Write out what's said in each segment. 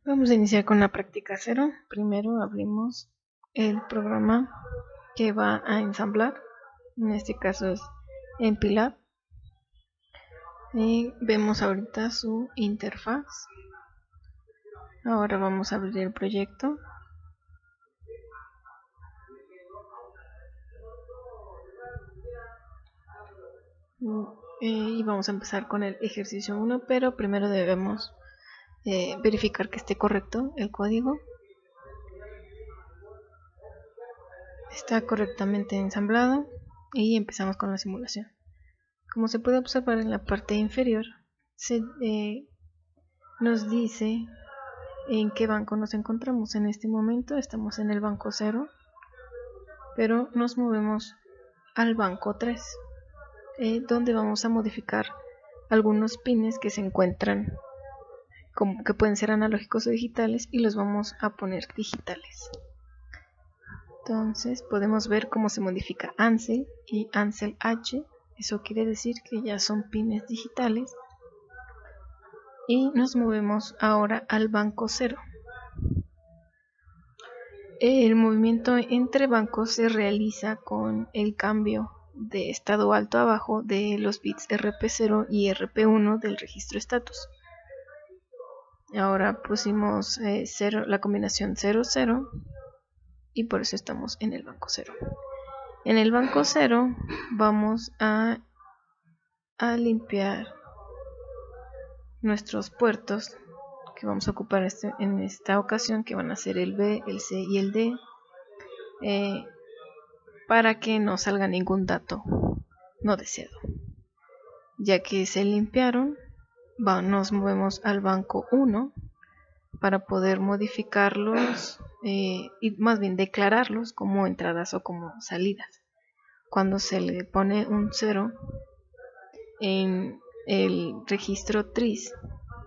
Vamos a iniciar con la práctica 0. Primero abrimos el programa que va a ensamblar. En este caso es Empilab. Y vemos ahorita su interfaz. Ahora vamos a abrir el proyecto. Y vamos a empezar con el ejercicio 1, pero primero debemos verificar que esté correcto el código. Está correctamente ensamblado y empezamos con la simulación. Como se puede observar en la parte inferior, nos dice en qué banco nos encontramos. En este momento estamos en el banco 0, pero nos movemos al banco 3, donde vamos a modificar algunos pines que se encuentran que pueden ser analógicos o digitales, y los vamos a poner digitales. Entonces podemos ver cómo se modifica Ansel y Ansel H. Eso quiere decir que ya son pines digitales. Y nos movemos ahora al banco 0. El movimiento entre bancos se realiza con el cambio de estado alto a bajo de los bits RP0 y RP1 del registro status. Ahora pusimos la combinación 00 y por eso estamos en el banco 0. En el banco 0 vamos a limpiar nuestros puertos que vamos a ocupar en esta ocasión, que van a ser el B, el C y el D, para que no salga ningún dato no deseado. Ya que se limpiaron, nos movemos al banco 1 para poder modificarlos y más bien declararlos como entradas o como salidas. Cuando se le pone un 0 en el registro TRIS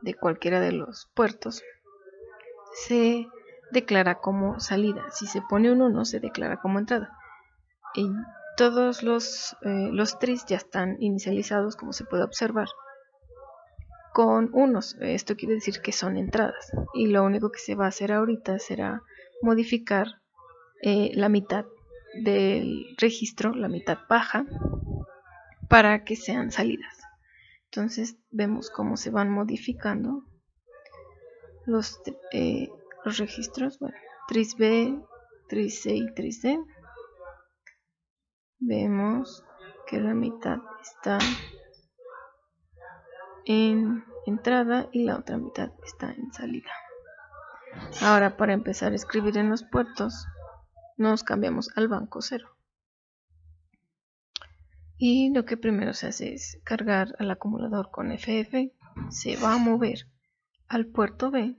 de cualquiera de los puertos, se declara como salida. Si se pone un 1, se declara como entrada. Y todos los TRIS ya están inicializados, como se puede observar, con unos. Esto quiere decir que son entradas, y lo único que se va a hacer ahorita será modificar la mitad del registro, la mitad baja, para que sean salidas. Entonces vemos cómo se van modificando los registros. Bueno, tris B, tris C y tris D. Vemos que la mitad está en entrada y la otra mitad está en salida. Ahora, para empezar a escribir en los puertos, nos cambiamos al banco 0. Y lo que primero se hace es cargar al acumulador con FF. Se va a mover al puerto B.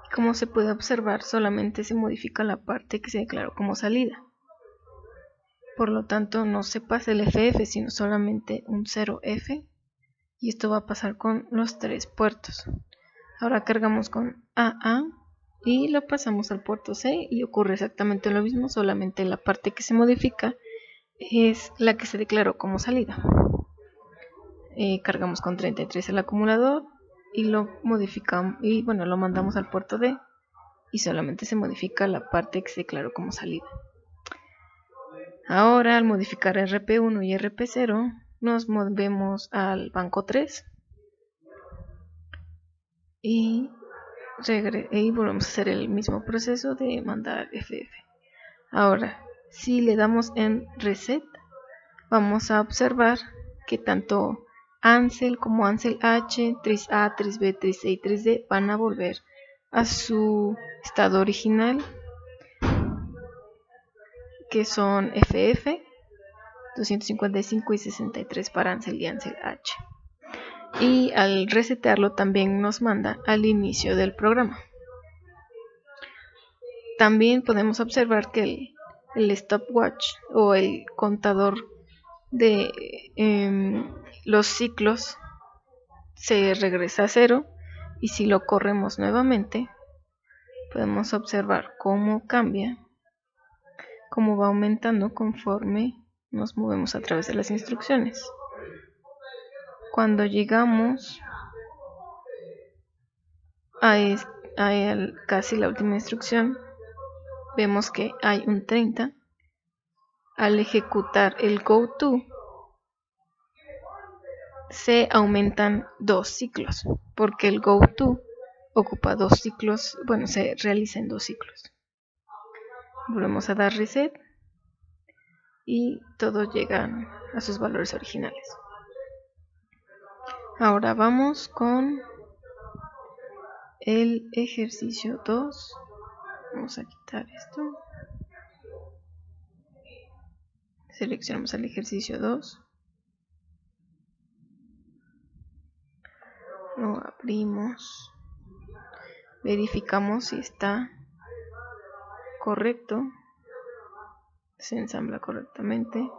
Y como se puede observar, solamente se modifica la parte que se declaró como salida. Por lo tanto, no se pasa el FF, sino solamente un 0F. Y esto va a pasar con los 3 puertos. Ahora cargamos con AA y lo pasamos al puerto C, y ocurre exactamente lo mismo, solamente la parte que se modifica es la que se declaró como salida. Cargamos con 33 el acumulador y lo modificamos, y bueno, lo mandamos al puerto D, y solamente se modifica la parte que se declaró como salida. Ahora, al modificar RP1 y RP0, nos movemos al banco 3 y volvemos a hacer el mismo proceso de mandar FF. Ahora, si le damos en reset, vamos a observar que tanto Ansel como Ansel H, tris A, tris B, tris C y tris D van a volver a su estado original, que son FF 255 y 63 para Ansel y Ansel H. Y al resetearlo también nos manda al inicio del programa. También podemos observar que el stopwatch o el contador de los ciclos se regresa a 0, y si lo corremos nuevamente podemos observar cómo cambia, cómo va aumentando conforme nos movemos a través de las instrucciones. Cuando llegamos casi la última instrucción, vemos que hay un 30. Al ejecutar el goTo, se aumentan 2 ciclos, porque el goTo ocupa 2 ciclos, bueno, se realiza en 2 ciclos. Volvemos a dar reset y todos llegan a sus valores originales. Ahora vamos con el ejercicio 2. Vamos a quitar esto. Seleccionamos el ejercicio 2. Lo abrimos. Verificamos si está correcto. Se ensambla correctamente.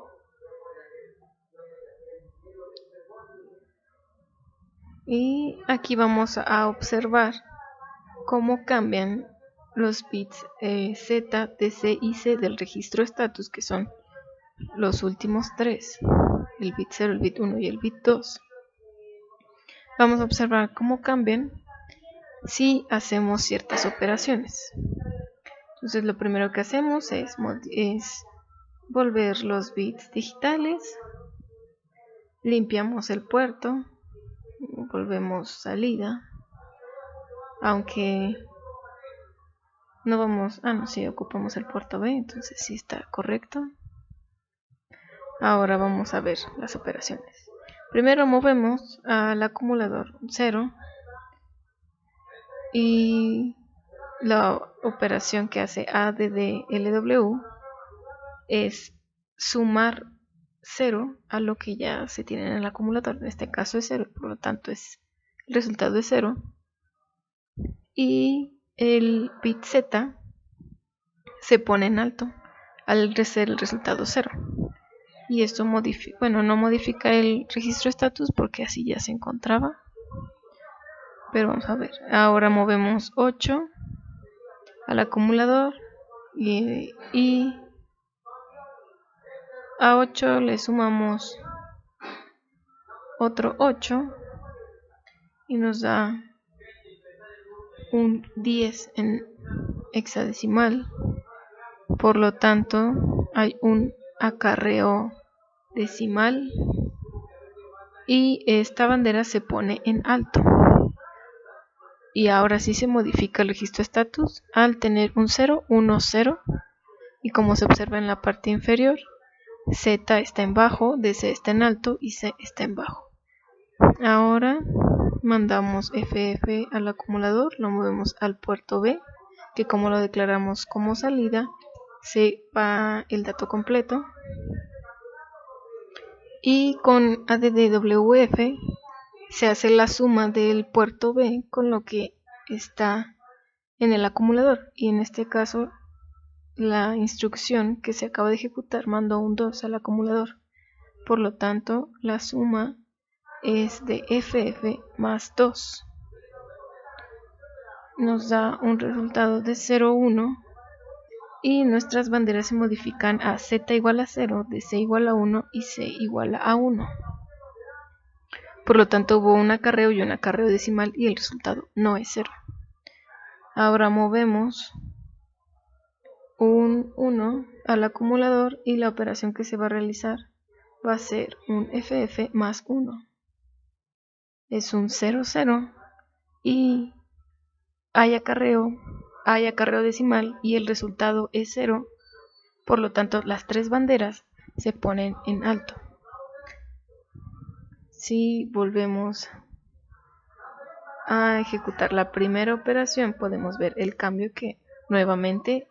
Y aquí vamos a observar cómo cambian los bits Z, DC y C del registro status, que son los últimos 3, el bit 0, el bit 1 y el bit 2. Vamos a observar cómo cambian si hacemos ciertas operaciones. Entonces lo primero que hacemos es volver los bits digitales, limpiamos el puerto, volvemos salida, aunque no vamos, sí, ocupamos el puerto B, entonces sí está correcto. Ahora vamos a ver las operaciones. Primero movemos al acumulador 0 y la operación que hace ADD-LW es sumar 0 a lo que ya se tiene en el acumulador. En este caso es 0, por lo tanto el resultado es 0. Y el bit Z se pone en alto al ser el resultado 0. Y esto no modifica el registro status porque así ya se encontraba. Pero vamos a ver. Ahora movemos 8 al acumulador y a 8 le sumamos otro 8 y nos da un 10 en hexadecimal. Por lo tanto, hay un acarreo decimal y esta bandera se pone en alto. Y ahora sí se modifica el registro status al tener un 0, 1, 0. Y como se observa en la parte inferior, Z está en bajo, DC está en alto y C está en bajo. Ahora mandamos FF al acumulador, lo movemos al puerto B, que como lo declaramos como salida, se va el dato completo. Y con ADD-WF se hace la suma del puerto B con lo que está en el acumulador. Y en este caso, la instrucción que se acaba de ejecutar mandó un 2 al acumulador. Por lo tanto, la suma es de FF más 2. Nos da un resultado de 0, 1. Y nuestras banderas se modifican a Z igual a 0, DC igual a 1 y C igual a 1. Por lo tanto hubo un acarreo y un acarreo decimal y el resultado no es 0. Ahora movemos un 1 al acumulador y la operación que se va a realizar va a ser un FF más 1. Es un 0, 0 y hay acarreo decimal y el resultado es 0. Por lo tanto, las 3 banderas se ponen en alto. Si volvemos a ejecutar la primera operación, podemos ver el cambio que nuevamente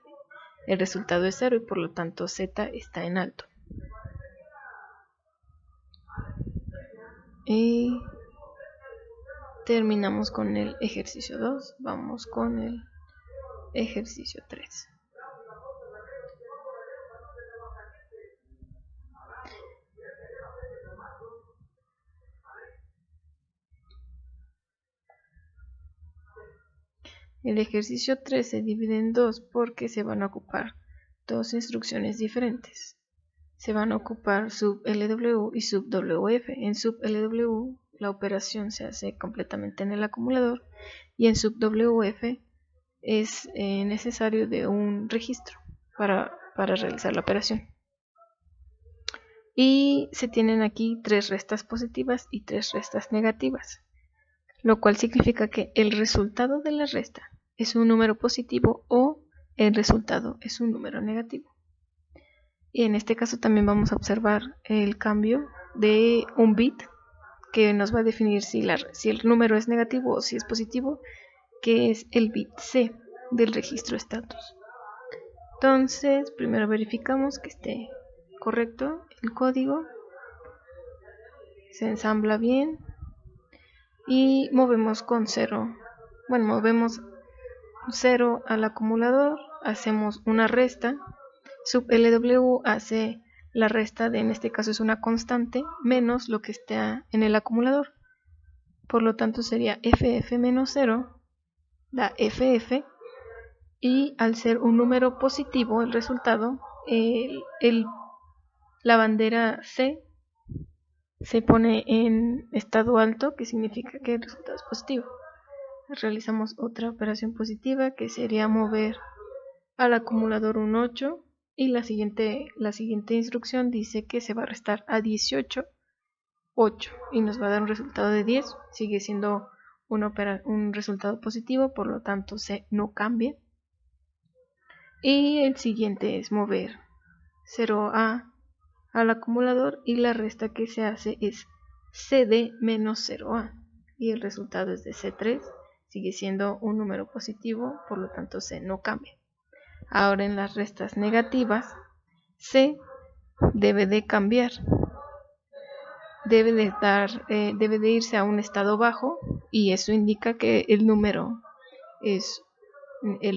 el resultado es 0 y por lo tanto Z está en alto. Y terminamos con el ejercicio 2. Vamos con el ejercicio 3. El ejercicio 3 se divide en dos porque se van a ocupar dos instrucciones diferentes. Se van a ocupar sub LW y sub WF. En sub LW la operación se hace completamente en el acumulador, y en sub WF es necesario de un registro para realizar la operación. Y se tienen aquí 3 restas positivas y 3 restas negativas, lo cual significa que el resultado de la resta es un número positivo o el resultado es un número negativo. Y en este caso también vamos a observar el cambio de un bit que nos va a definir si el número es negativo o si es positivo, que es el bit C del registro status. Entonces primero verificamos que esté correcto el código, se ensambla bien y movemos con 0. Bueno, movemos 0 al acumulador, hacemos una resta. Sub LW hace la resta de, en este caso es una constante, menos lo que está en el acumulador. Por lo tanto sería FF menos 0, da FF, y al ser un número positivo el resultado, la bandera C se pone en estado alto, que significa que el resultado es positivo. Realizamos otra operación positiva, que sería mover al acumulador un 8, y la siguiente instrucción dice que se va a restar a 18 8 y nos va a dar un resultado de 10. Sigue siendo un resultado positivo, por lo tanto C no cambia. Y el siguiente es mover 0A al acumulador, y la resta que se hace es CD menos 0A, y el resultado es de C3. Sigue siendo un número positivo, por lo tanto C no cambia. Ahora en las restas negativas, C debe de cambiar, debe de irse a un estado bajo, y eso indica que el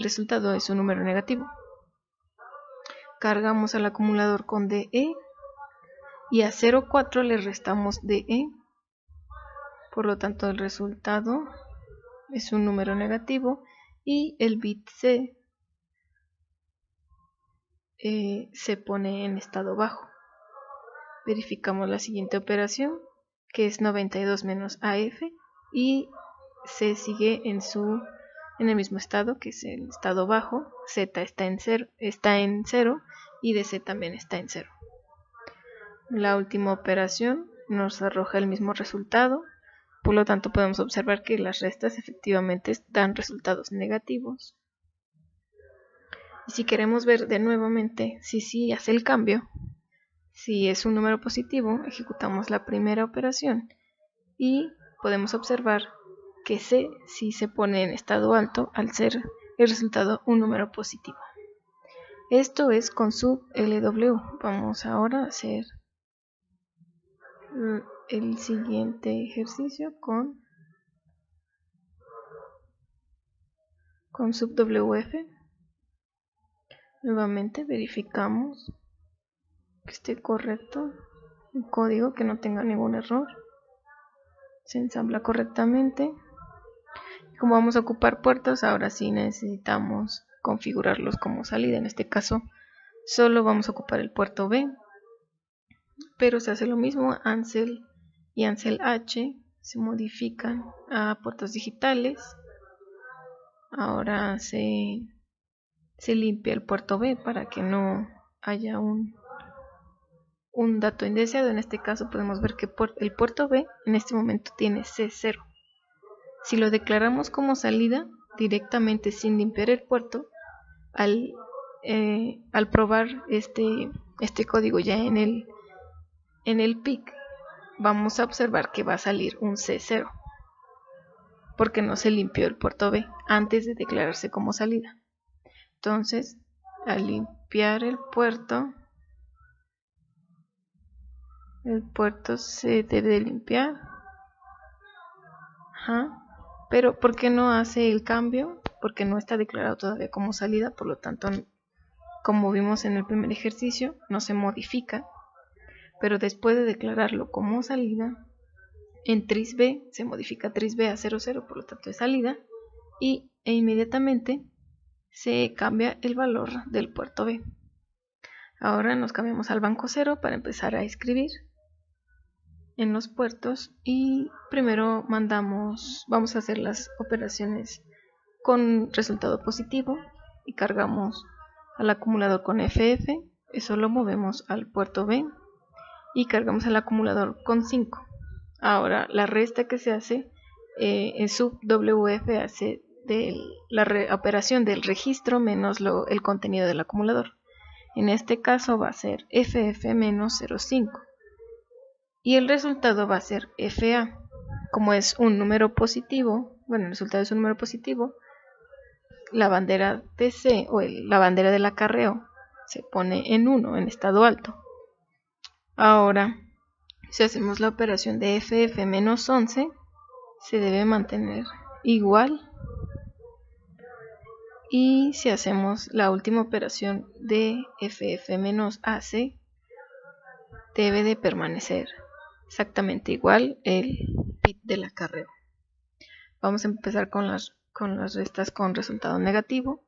resultado es un número negativo. Cargamos al acumulador con DE y a 0,4 le restamos DE, por lo tanto el resultado es un número negativo y el bit C se pone en estado bajo. Verificamos la siguiente operación, que es 92 menos AF, y C sigue en el mismo estado, que es el estado bajo. Z está en 0 y DC también está en 0. La última operación nos arroja el mismo resultado, por lo tanto podemos observar que las restas efectivamente dan resultados negativos. Y si queremos ver de nuevamente si sí hace el cambio, si es un número positivo, ejecutamos la primera operación y podemos observar que C sí se pone en estado alto al ser el resultado un número positivo. Esto es con sub LW. Vamos ahora a hacer el siguiente ejercicio con sub WF. Nuevamente verificamos que esté correcto el código, que no tenga ningún error. Se ensambla correctamente. Como vamos a ocupar puertos, ahora sí necesitamos configurarlos como salida. En este caso solo vamos a ocupar el puerto B, pero se hace lo mismo. Ansel y Ansel H se modifican a puertos digitales. Ahora se limpia el puerto B para que no haya un dato indeseado. En este caso podemos ver que el puerto B en este momento tiene C0. Si lo declaramos como salida directamente sin limpiar el puerto, al probar este código ya en el PIC, vamos a observar que va a salir un C0 porque no se limpió el puerto B antes de declararse como salida. Entonces, al limpiar el puerto se debe de limpiar. Pero ¿por qué no hace el cambio? Porque no está declarado todavía como salida, por lo tanto, como vimos en el primer ejercicio, no se modifica. Pero después de declararlo como salida, en trisB se modifica trisB a 00, por lo tanto es salida, e inmediatamente se cambia el valor del puerto B. Ahora nos cambiamos al banco 0 para empezar a escribir. en los puertos y primero vamos a hacer las operaciones con resultado positivo y cargamos al acumulador con FF, eso lo movemos al puerto B y cargamos al acumulador con 5. Ahora la resta que se hace es sub WF hace la operación del registro menos el contenido del acumulador. En este caso va a ser FF menos 0,5 y el resultado va a ser FA. Como es un número positivo, bueno, el resultado es un número positivo, la bandera TC o la bandera del acarreo se pone en 1, en estado alto. Ahora, si hacemos la operación de FF menos 11, se debe mantener igual. Y si hacemos la última operación de FF menos AC, debe de permanecer exactamente igual el bit del acarreo. Vamos a empezar con las restas con resultado negativo.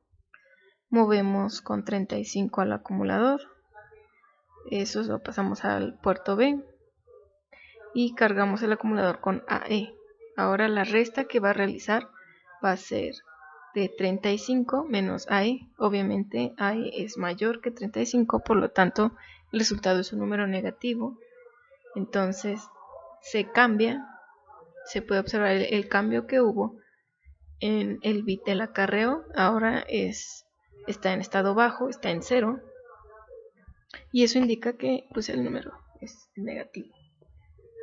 Movemos con 35 al acumulador. Eso lo pasamos al puerto B. Y cargamos el acumulador con AE. Ahora la resta que va a realizar va a ser de 35 menos AE. Obviamente AE es mayor que 35, por lo tanto el resultado es un número negativo. Entonces se cambia, se puede observar el cambio que hubo en el bit del acarreo. Ahora está en estado bajo, está en 0. Y eso indica que pues, el número es negativo.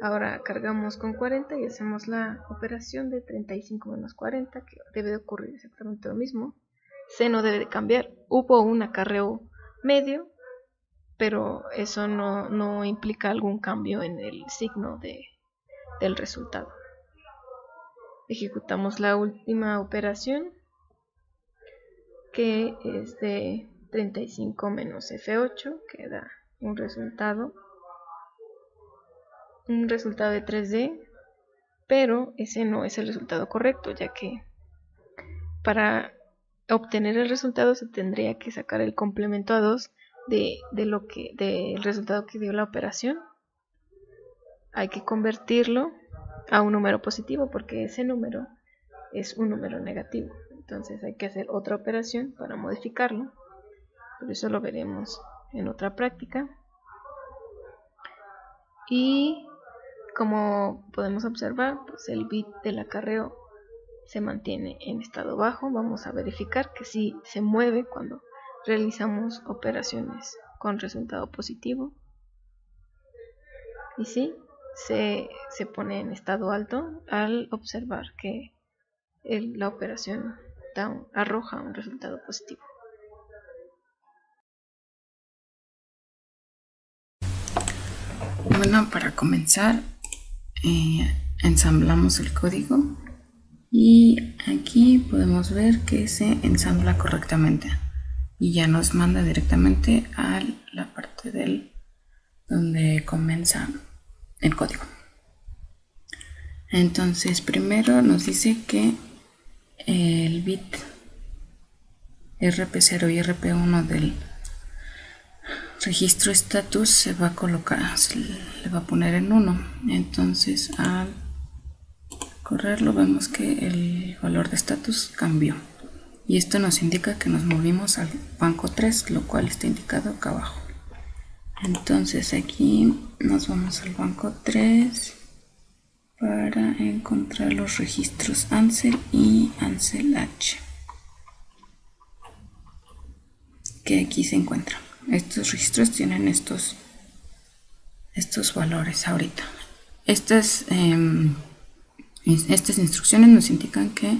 Ahora cargamos con 40 y hacemos la operación de 35 menos 40, que debe de ocurrir exactamente lo mismo. C no debe de cambiar. Hubo un acarreo medio, pero eso no implica algún cambio en el signo del resultado. Ejecutamos la última operación, que es de 35 menos F8, que da un resultado de 3D, pero ese no es el resultado correcto, ya que para obtener el resultado se tendría que sacar el complemento a 2 del resultado que dio la operación. Hay que convertirlo a un número positivo porque ese número es un número negativo. Entonces hay que hacer otra operación para modificarlo, pero eso lo veremos en otra práctica. Y como podemos observar, pues el bit del acarreo se mantiene en estado bajo. Vamos a verificar que sí se mueve cuando realizamos operaciones con resultado positivo. Y sí, se pone en estado alto al observar que la operación arroja un resultado positivo. Bueno, para comenzar, ensamblamos el código y aquí podemos ver que se ensambla correctamente y ya nos manda directamente a la parte donde comienza el código. Entonces primero nos dice que el bit RP0 y RP1 del registro status se va a colocar, se le va a poner en 1. Entonces al correrlo vemos que el valor de status cambió y esto nos indica que nos movimos al banco 3, lo cual está indicado acá abajo. Entonces aquí nos vamos al banco 3 para encontrar los registros ANSEL y ANSEL H, que aquí se encuentran. Estos registros tienen estos valores ahorita. Estas instrucciones nos indican que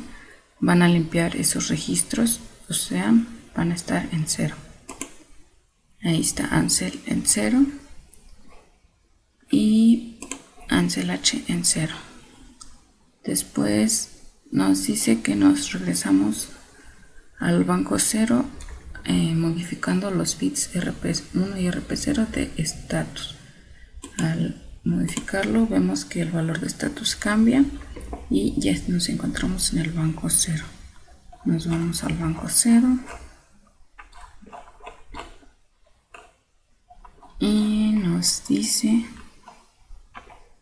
van a limpiar esos registros, o sea, van a estar en 0. Ahí está ANSEL en 0 y ANSEL H en 0. Después nos dice que nos regresamos al banco 0 modificando los bits RP1 y RP0 de status. Al modificarlo vemos que el valor de status cambia y ya nos encontramos en el banco 0. Nos vamos al banco 0 y nos dice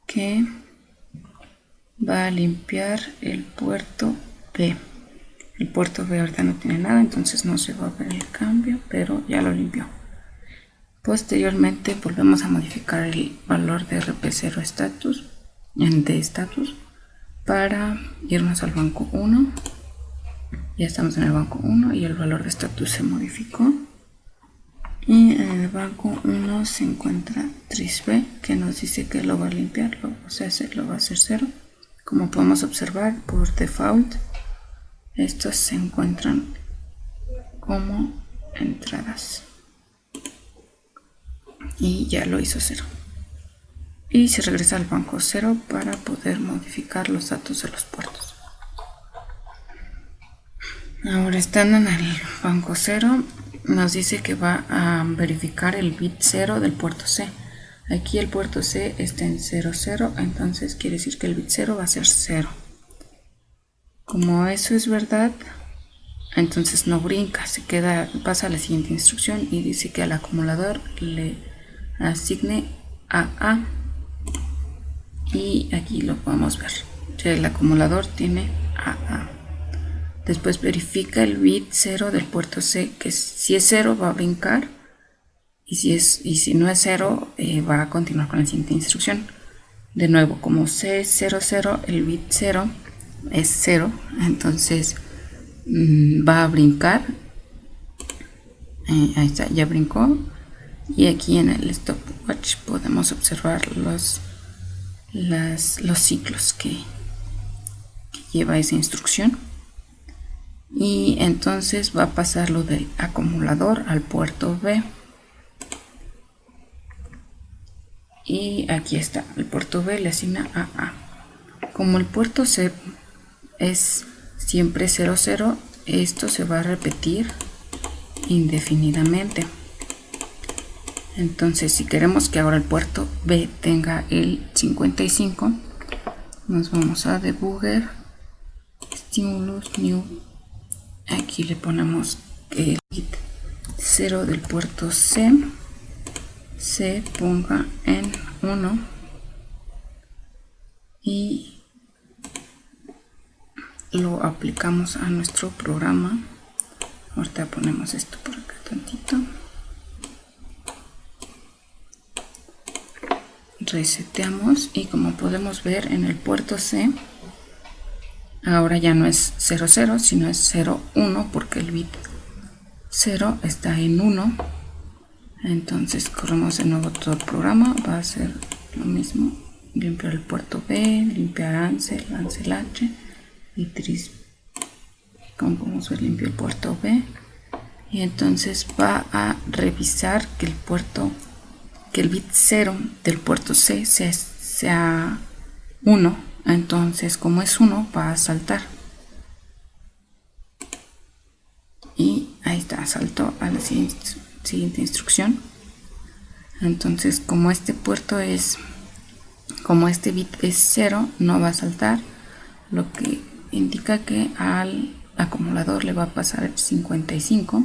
que que va a limpiar el puerto B. El puerto B ahorita no tiene nada, entonces no se va a ver el cambio, pero ya lo limpió. Posteriormente volvemos a modificar el valor de RP0 status de status para irnos al banco 1. Ya estamos en el banco 1 y el valor de status se modificó. Y en el banco 1 se encuentra TRISB, que nos dice que lo va a limpiar, lo va a hacer 0. Como podemos observar, por default estos se encuentran como entradas y ya lo hizo 0. Y se regresa al banco 0 para poder modificar los datos de los puertos. Ahora, estando en el banco 0, nos dice que va a verificar el bit 0 del puerto C. Aquí el puerto C está en 00, entonces quiere decir que el bit 0 va a ser 0. Como eso es verdad, entonces no brinca, pasa a la siguiente instrucción y dice que al acumulador le asigne AA. Y aquí lo podemos ver, ya el acumulador tiene AA. Después verifica el bit 0 del puerto C, que si es 0 va a brincar, y si no es 0 va a continuar con la siguiente instrucción. De nuevo, como C es 00, el bit 0 es 0, entonces va a brincar. Ahí está, ya brincó. Y aquí en el stopwatch podemos observar los ciclos que lleva esa instrucción. Y entonces va a pasarlo del acumulador al puerto B. Y aquí está, el puerto B le asigna AA. Como el puerto C es siempre 00, esto se va a repetir indefinidamente. Entonces, si queremos que ahora el puerto B tenga el 55, nos vamos a debugger, stimulus new. Aquí le ponemos que el bit 0 del puerto C se ponga en 1 y lo aplicamos a nuestro programa. Ahorita ponemos esto por acá tantito. Reseteamos y como podemos ver en el puerto C ahora ya no es 00 sino es 01 porque el bit 0 está en 1. Entonces corremos de nuevo todo el programa, va a ser lo mismo, limpiar el puerto B, limpiar Ansel H y TRISB. Como podemos ver, limpio el puerto B y entonces va a revisar que el bit 0 del puerto C sea 1. Entonces, como es 1, va a saltar. Y ahí está, saltó a la siguiente instrucción. Entonces, como este bit es 0, no va a saltar, lo que indica que al acumulador le va a pasar el 55.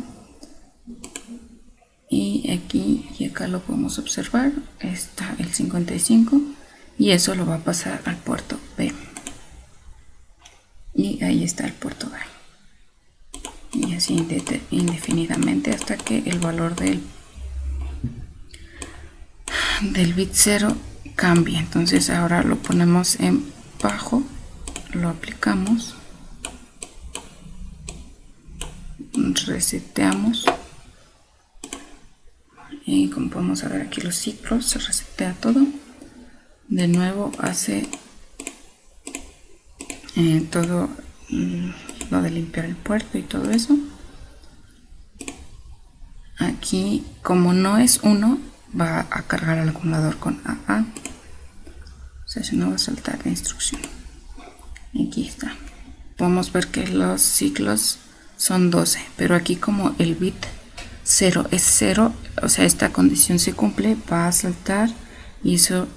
Y aquí y acá lo podemos observar, está el 55 y eso lo va a pasar al puerto B. Y ahí está el puerto B. Y así indefinidamente hasta que el valor del bit 0 cambie. Entonces ahora lo ponemos en bajo, lo aplicamos, reseteamos. Y como podemos ver aquí los ciclos, se resetea todo. De nuevo hace todo lo de limpiar el puerto y todo eso. Aquí, como no es 1, va a cargar al acumulador con AA. O sea, si no va a saltar la instrucción. Aquí está. Podemos ver que los ciclos son 12, pero aquí como el bit 0 es 0, o sea, esta condición se cumple, va a saltar y eso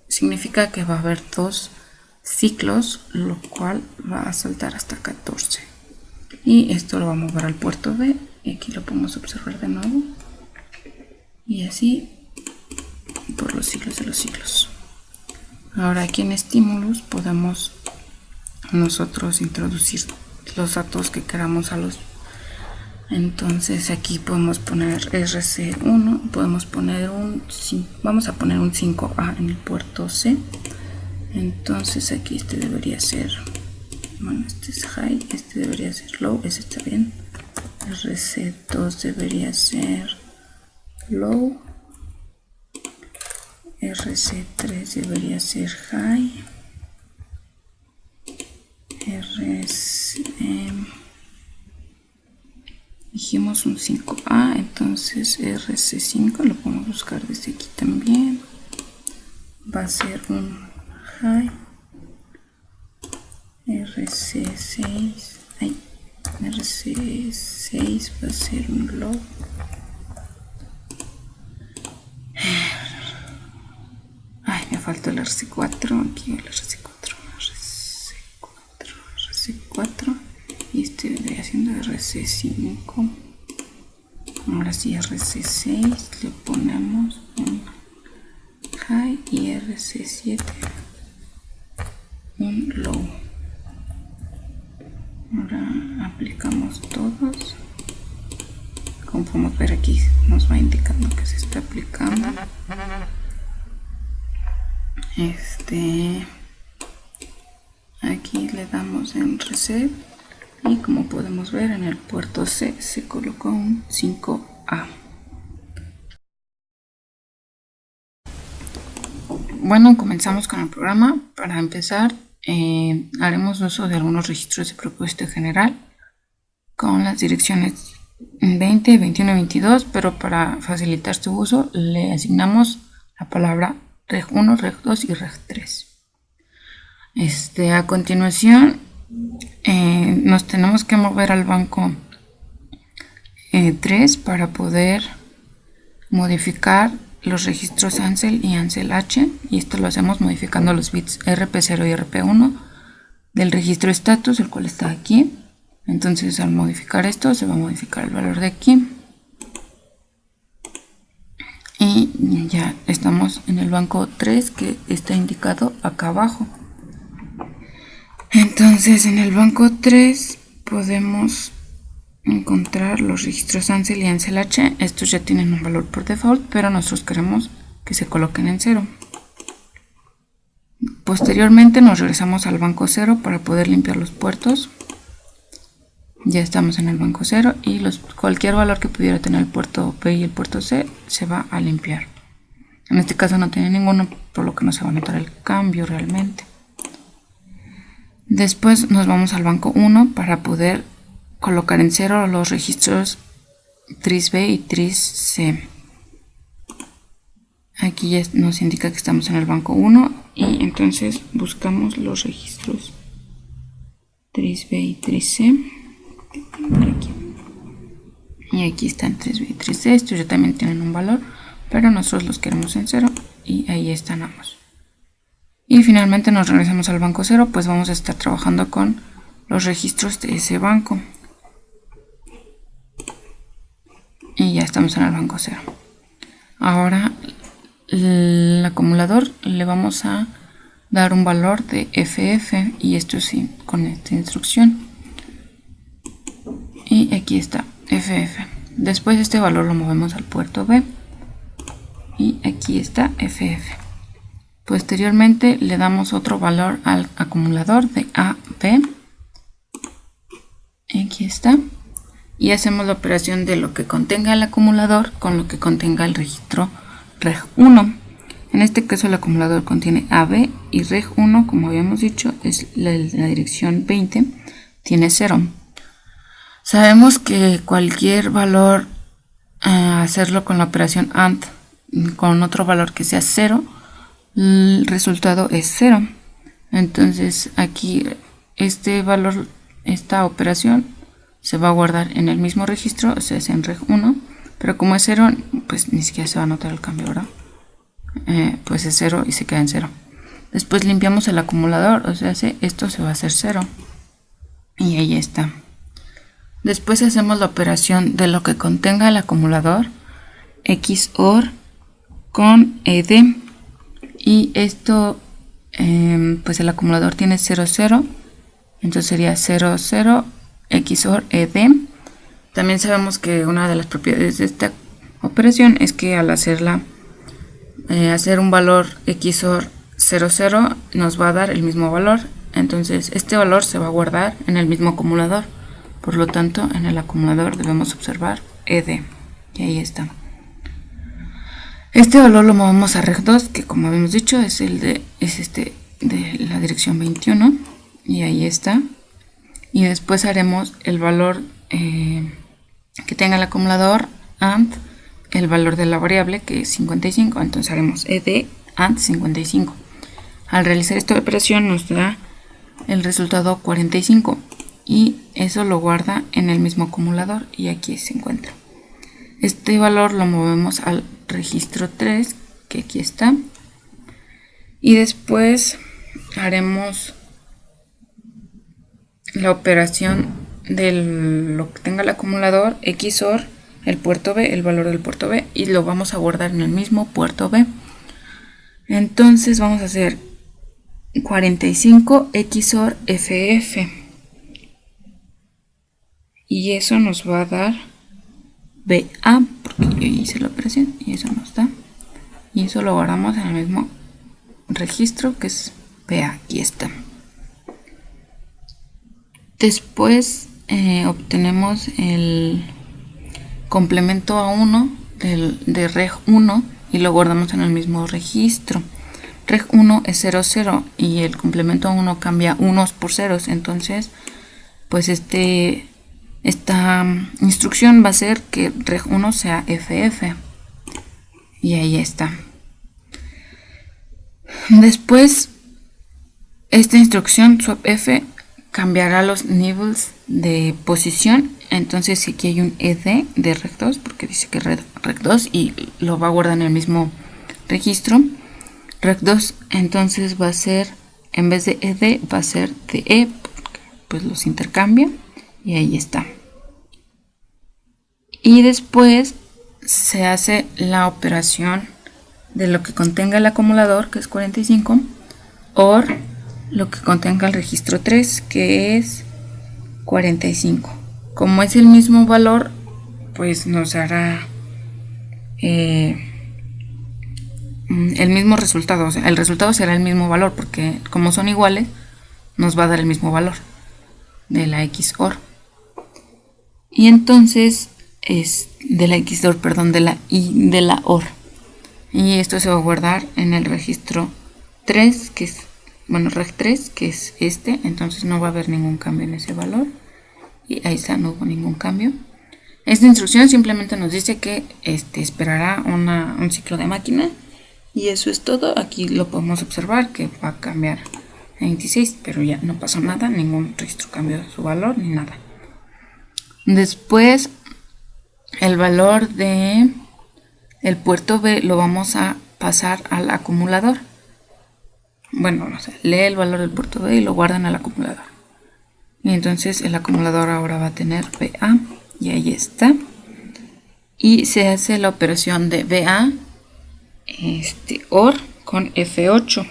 significa que va a haber 2 ciclos, lo cual va a saltar hasta 14. Y esto lo va a mover al puerto B y aquí lo podemos observar de nuevo. Y así por los ciclos de los ciclos. Ahora aquí en estímulos podemos nosotros introducir los datos que queramos a los. Entonces aquí podemos poner RC1, podemos poner vamos a poner un 5A en el puerto C. Entonces aquí este debería ser, bueno, este es high, este debería ser low, ese está bien. RC2 debería ser low, RC3 debería ser high, dijimos un 5A, entonces RC5 lo podemos buscar desde aquí también, va a ser un high, RC6 va a ser un low, me falta el RC4, aquí el RC4, y este vendría siendo RC5. Ahora sí, RC6 le ponemos un high y RC7 un low. Ahora aplicamos todos. Como podemos ver aquí nos va indicando que se está aplicando. Aquí le damos en reset y como podemos ver en el puerto C se colocó un 5A. Bueno, comenzamos con el programa. Para empezar haremos uso de algunos registros de propósito general con las direcciones 20, 21 y 22, pero para facilitar su uso le asignamos la palabra reg1, reg2 y reg3. A continuación nos tenemos que mover al banco 3 para poder modificar los registros ANSEL y ANSEL H, y esto lo hacemos modificando los bits RP0 y RP1 del registro status, el cual está aquí. Entonces al modificar esto se va a modificar el valor de aquí y ya estamos en el banco 3 que está indicado acá abajo. Entonces en el banco 3 podemos encontrar los registros ANSEL y ANSEL H. Estos ya tienen un valor por default, pero nosotros queremos que se coloquen en 0. Posteriormente nos regresamos al banco 0 para poder limpiar los puertos. Ya estamos en el banco 0 y cualquier valor que pudiera tener el puerto P y el puerto C se va a limpiar. En este caso no tiene ninguno, por lo que no se va a notar el cambio realmente. Después nos vamos al banco 1 para poder colocar en 0 los registros tris-B y tris-C. Aquí ya nos indica que estamos en el banco 1 y entonces buscamos los registros tris-B y tris-C. Y aquí están 3B y 3C. Estos ya también tienen un valor, pero nosotros los queremos en 0 y ahí están ambos. Y finalmente nos regresamos al banco 0, pues vamos a estar trabajando con los registros de ese banco. Y ya estamos en el banco 0. Ahora el acumulador le vamos a dar un valor de FF, y esto sí, con esta instrucción. Y aquí está FF. Después este valor lo movemos al puerto B y aquí está FF. Posteriormente le damos otro valor al acumulador de AB. Aquí está. Y hacemos la operación de lo que contenga el acumulador con lo que contenga el registro reg1. En este caso el acumulador contiene AB y reg1, como habíamos dicho, es la dirección 20, tiene 0. Sabemos que cualquier valor, hacerlo con la operación AND con otro valor que sea 0, el resultado es 0. Entonces aquí este valor, esta operación se va a guardar en el mismo registro, o sea es en reg1, pero como es 0, pues ni siquiera se va a notar el cambio, ¿verdad? Pues es 0 y se queda en 0. Después limpiamos el acumulador, o sea esto se va a hacer 0 y ahí está. Después hacemos la operación de lo que contenga el acumulador XOR con ED, y esto pues el acumulador tiene 0, 0, entonces sería 0, 0 XOR ED. También sabemos que una de las propiedades de esta operación es que al hacer un valor XOR 0, 0 nos va a dar el mismo valor, entonces este valor se va a guardar en el mismo acumulador, por lo tanto en el acumulador debemos observar ED, y ahí está. Este valor lo movemos a reg2, que como habíamos dicho es este de la dirección 21, y ahí está. Y después haremos el valor que tenga el acumulador AND el valor de la variable, que es 55, entonces haremos ED AND 55. Al realizar esta operación nos da el resultado 45 y eso lo guarda en el mismo acumulador y aquí se encuentra. Este valor lo movemos al registro 3, que aquí está, y después haremos la operación de lo que tenga el acumulador XOR el puerto B, el valor del puerto B, y lo vamos a guardar en el mismo puerto B. Entonces vamos a hacer 45 XOR FF y eso nos va a dar BA, porque yo hice la operación y eso nos da, y eso lo guardamos en el mismo registro que es BA. Aquí está. Después obtenemos el complemento a 1 de reg 1 y lo guardamos en el mismo registro. Reg 1 es 0, 0 y el complemento a 1 cambia unos por ceros, entonces pues esta instrucción va a ser que reg 1 sea FF y ahí está. Después esta instrucción swapF cambiará los niveles de posición, entonces si aquí hay un ED de reg2 porque dice que reg2 y lo va a guardar en el mismo registro, reg2 entonces va a ser, en vez de ED va a ser DE, pues los intercambia y ahí está. Y después se hace la operación de lo que contenga el acumulador, que es 45, OR lo que contenga el registro 3, que es 45. Como es el mismo valor, pues nos dará el mismo resultado. O sea, el resultado será el mismo valor, porque como son iguales, nos va a dar el mismo valor de la XOR. Y entonces es de la XOR, perdón, de la OR. Y esto se va a guardar en el registro 3, que es, bueno, reg 3, que es este, entonces no va a haber ningún cambio en ese valor. Y ahí está, no hubo ningún cambio. Esta instrucción simplemente nos dice que esperará un ciclo de máquina. Y eso es todo. Aquí lo podemos observar que va a cambiar a 26, pero ya no pasó nada, ningún registro cambió su valor ni nada. Después el valor de el puerto B lo vamos a pasar al acumulador. Bueno, o sea, lee el valor del puerto B y lo guardan al acumulador. Y entonces el acumulador ahora va a tener BA y ahí está. Y se hace la operación de BA OR con F8.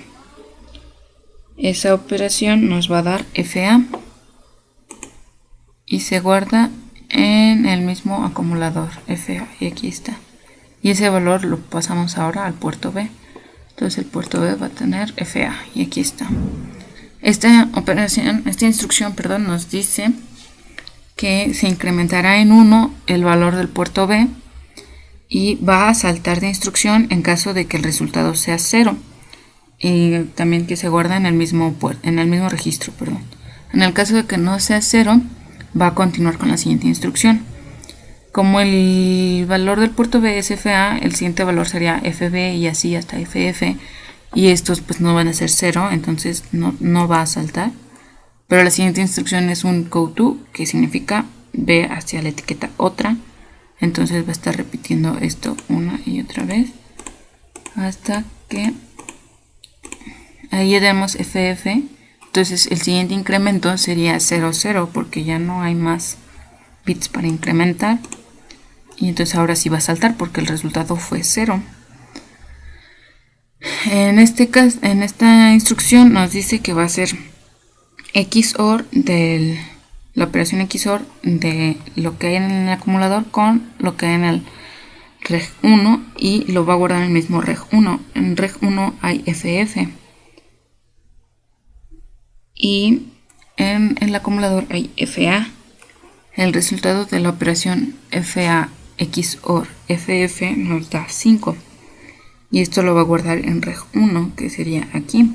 Esa operación nos va a dar FA y se guarda en el mismo acumulador FA y aquí está. Y ese valor lo pasamos ahora al puerto B. Entonces el puerto B va a tener FA y aquí está. Esta instrucción, nos dice que se incrementará en 1 el valor del puerto B y va a saltar de instrucción en caso de que el resultado sea 0. Y también que se guarda en el mismo registro, En el caso de que no sea 0, va a continuar con la siguiente instrucción. Como el valor del puerto B es FA, el siguiente valor sería FB y así hasta FF. Y estos pues no van a ser 0, entonces no va a saltar. Pero la siguiente instrucción es un goTo, que significa ve hacia la etiqueta otra. Entonces va a estar repitiendo esto una y otra vez hasta que ahí demos FF. Entonces el siguiente incremento sería 0, 0 porque ya no hay más bits para incrementar. Y entonces ahora sí va a saltar porque el resultado fue 0. En este caso, en esta instrucción nos dice que va a ser XOR de la operación XOR de lo que hay en el acumulador con lo que hay en el reg 1 y lo va a guardar en el mismo reg 1. En reg 1 hay FF y en el acumulador hay FA. El resultado de la operación FA XOR FF nos da 5 y esto lo va a guardar en reg 1, que sería aquí,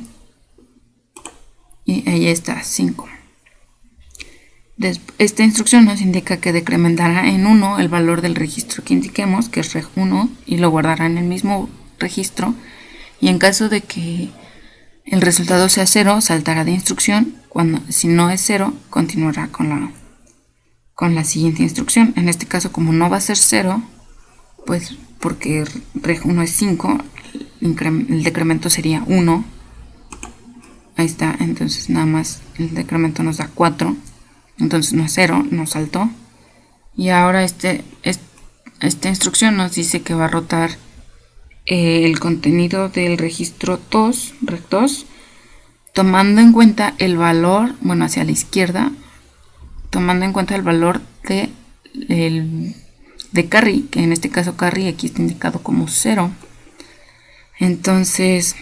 y ahí está 5. Esta instrucción nos indica que decrementará en 1 el valor del registro que indiquemos, que es reg 1, y lo guardará en el mismo registro, y en caso de que el resultado sea 0, saltará de instrucción. Si no es 0, continuará con la siguiente instrucción. En este caso, como no va a ser 0, pues porque reg 1 es 5, el decremento sería 1. Ahí está, entonces nada más el decremento nos da 4. Entonces no es 0, nos saltó. Y ahora esta instrucción nos dice que va a rotar el contenido del registro 2, reg 2, tomando en cuenta el valor, bueno, hacia la izquierda, tomando en cuenta el valor de carry, que en este caso carry aquí está indicado como 0. Entonces,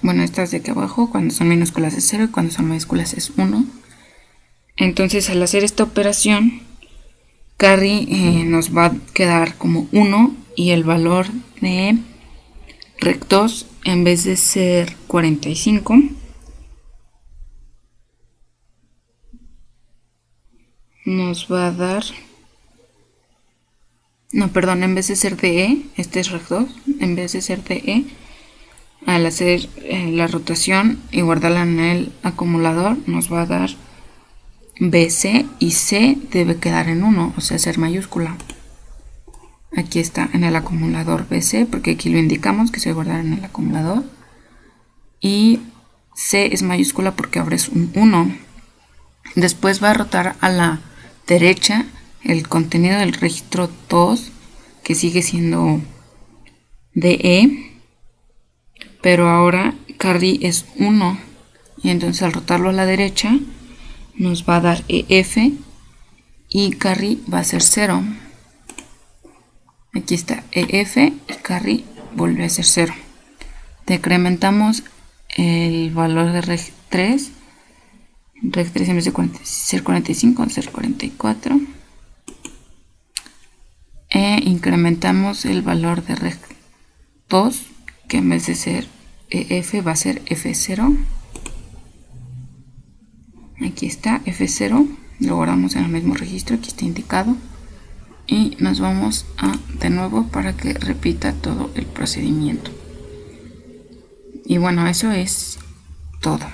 bueno, estas de aquí abajo, cuando son minúsculas es 0 y cuando son mayúsculas es 1. Entonces, al hacer esta operación, carry nos va a quedar como 1 y el valor de reg 2, en vez de ser 45, nos va a dar, no, perdón, en vez de ser DE, este es reg 2, en vez de ser DE, al hacer la rotación y guardarla en el acumulador, nos va a dar BC, y C debe quedar en 1, o sea, ser mayúscula. Aquí está en el acumulador BC, porque aquí lo indicamos que se va a guardar en el acumulador. Y C es mayúscula porque ahora es un 1. Después va a rotar a la derecha el contenido del registro 2, que sigue siendo DE, pero ahora carry es 1. Y entonces al rotarlo a la derecha nos va a dar EF y carry va a ser 0. Aquí está EF y carry vuelve a ser 0. Decrementamos el valor de reg 3. Reg 3 en vez de ser 45 va a ser 44. E incrementamos el valor de reg 2, que en vez de ser EF va a ser F0. Aquí está F0, lo guardamos en el mismo registro, aquí está indicado. Y nos vamos de nuevo para que repita todo el procedimiento. Y bueno, eso es todo.